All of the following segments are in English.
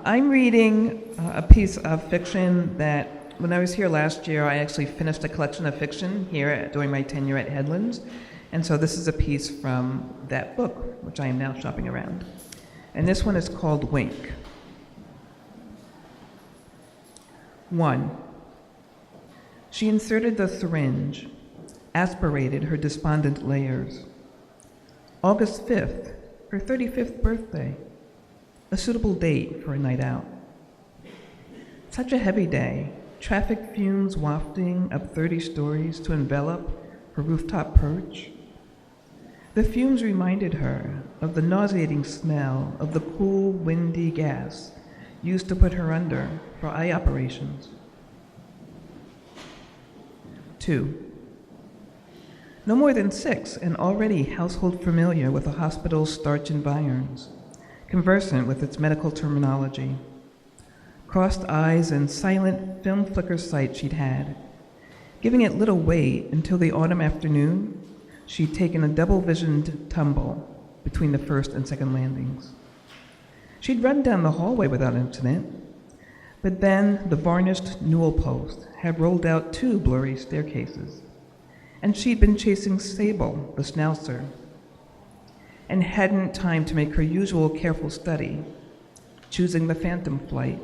I'm reading a piece of fiction that, when I was here last year, I actually finished a collection of fiction here during my tenure at Headlands. And so this is a piece from that book, which I am now shopping around. And this one is called Wink. 1. She inserted the syringe, aspirated her despondent layers. August 5th, her 35th birthday, a suitable date for a night out. Such a heavy day, traffic fumes wafting up 30 stories to envelop her rooftop perch. The fumes reminded her of the nauseating smell of the cool, windy gas used to put her under for eye operations. 2. No more than 6, and already household familiar with the hospital's starch environs, conversant with its medical terminology. Crossed eyes and silent film flicker sight she'd had, giving it little weight until the autumn afternoon she'd taken a double-visioned tumble between the first and second landings. She'd run down the hallway without incident, but then the varnished newel post had rolled out 2 blurry staircases, and she'd been chasing Sable, the schnauzer, and hadn't time to make her usual careful study, choosing the phantom flight.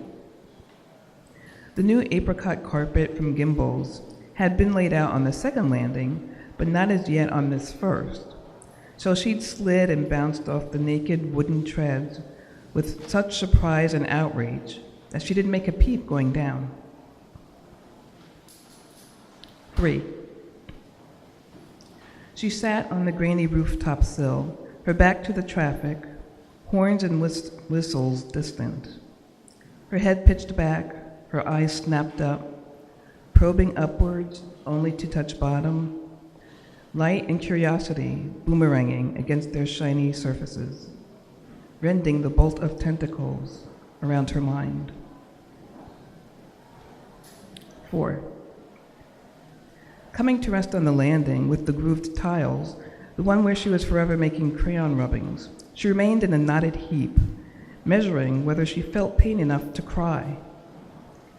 The new apricot carpet from Gimbel's had been laid out on the second landing, but not as yet on this first, so she'd slid and bounced off the naked wooden treads with such surprise and outrage that she didn't make a peep going down. 3. She sat on the grainy rooftop sill, her back to the traffic, horns and whistles distant. Her head pitched back, her eyes snapped up, probing upwards only to touch bottom, light and curiosity boomeranging against their shiny surfaces, rending the bolt of tentacles around her mind. 4. Coming to rest on the landing with the grooved tiles, the one where she was forever making crayon rubbings, she remained in a knotted heap, measuring whether she felt pain enough to cry.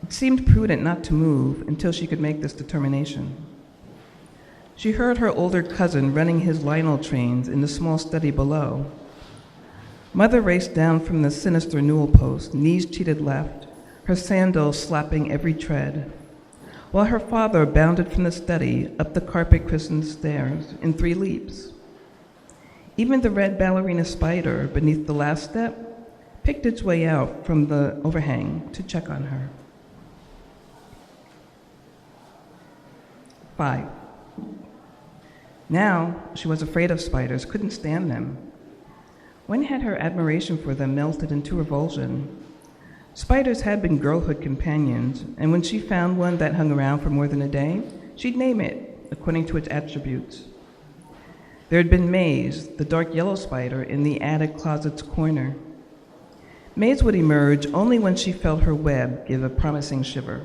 It seemed prudent not to move until she could make this determination. She heard her older cousin running his Lionel trains in the small study below. Mother raced down from the sinister newel post, knees cheated left, her sandals slapping every tread, while her father bounded from the study up the carpet-christened stairs in 3 leaps. Even the red ballerina spider beneath the last step picked its way out from the overhang to check on her. 5. Now she was afraid of spiders, couldn't stand them. When had her admiration for them melted into revulsion? Spiders had been girlhood companions, and when she found one that hung around for more than a day, she'd name it according to its attributes. There had been Maze, the dark yellow spider, in the attic closet's corner. Maze would emerge only when she felt her web give a promising shiver.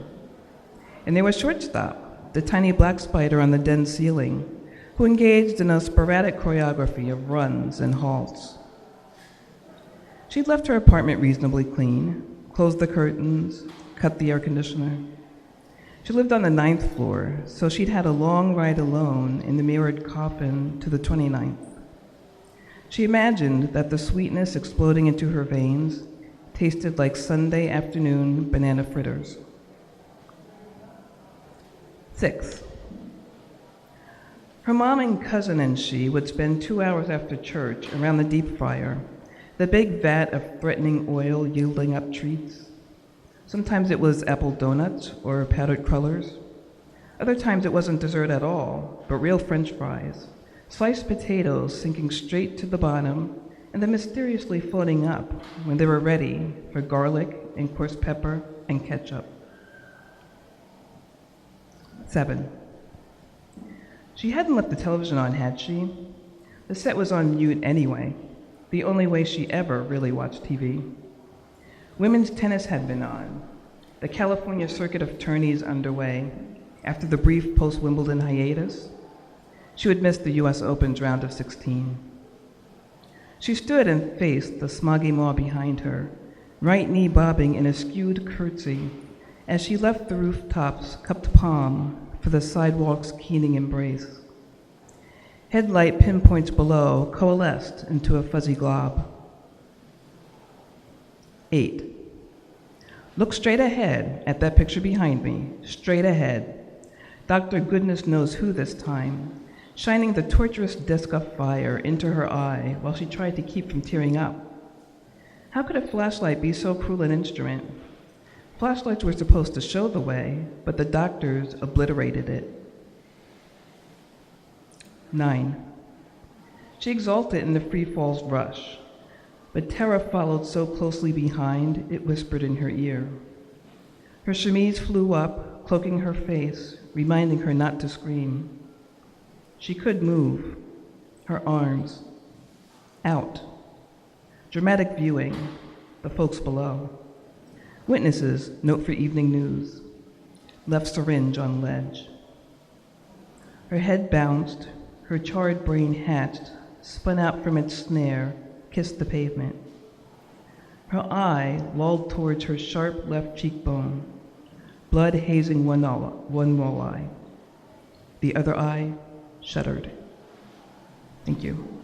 And there was Shortstop, the tiny black spider on the den ceiling, who engaged in a sporadic choreography of runs and halts. She'd left her apartment reasonably clean, closed the curtains, cut the air conditioner. She lived on the 9th floor, so she'd had a long ride alone in the mirrored coffin to the 29th. She imagined that the sweetness exploding into her veins tasted like Sunday afternoon banana fritters. 6. Her mom and cousin and she would spend 2 hours after church around the deep fryer, the big vat of threatening oil yielding up treats. Sometimes it was apple donuts or powdered crullers. Other times it wasn't dessert at all, but real French fries, sliced potatoes sinking straight to the bottom and then mysteriously floating up when they were ready for garlic and coarse pepper and ketchup. 7. She hadn't left the television on, had she? The set was on mute anyway, the only way she ever really watched TV. Women's tennis had been on, the California Circuit of Tourneys underway after the brief post-Wimbledon hiatus. She would miss the US Open's round of 16. She stood and faced the smoggy maw behind her, right knee bobbing in a skewed curtsy as she left the rooftop's cupped palm for the sidewalk's keening embrace. Headlight pinpoints below coalesced into a fuzzy glob. 8. Look straight ahead at that picture behind me, straight ahead. Dr. Goodness knows who this time, shining the torturous disc of fire into her eye while she tried to keep from tearing up. How could a flashlight be so cruel an instrument? Flashlights were supposed to show the way, but the doctors obliterated it. 9. She exulted in the free fall's rush, but terror followed so closely behind, it whispered in her ear. Her chemise flew up, cloaking her face, reminding her not to scream. She could move, her arms, out. Dramatic viewing, the folks below. Witnesses, note for evening news. Left syringe on ledge. Her head bounced, her charred brain hatched, spun out from its snare, kissed the pavement. Her eye lolled towards her sharp left cheekbone, blood hazing one wall eye. The other eye shuddered. Thank you.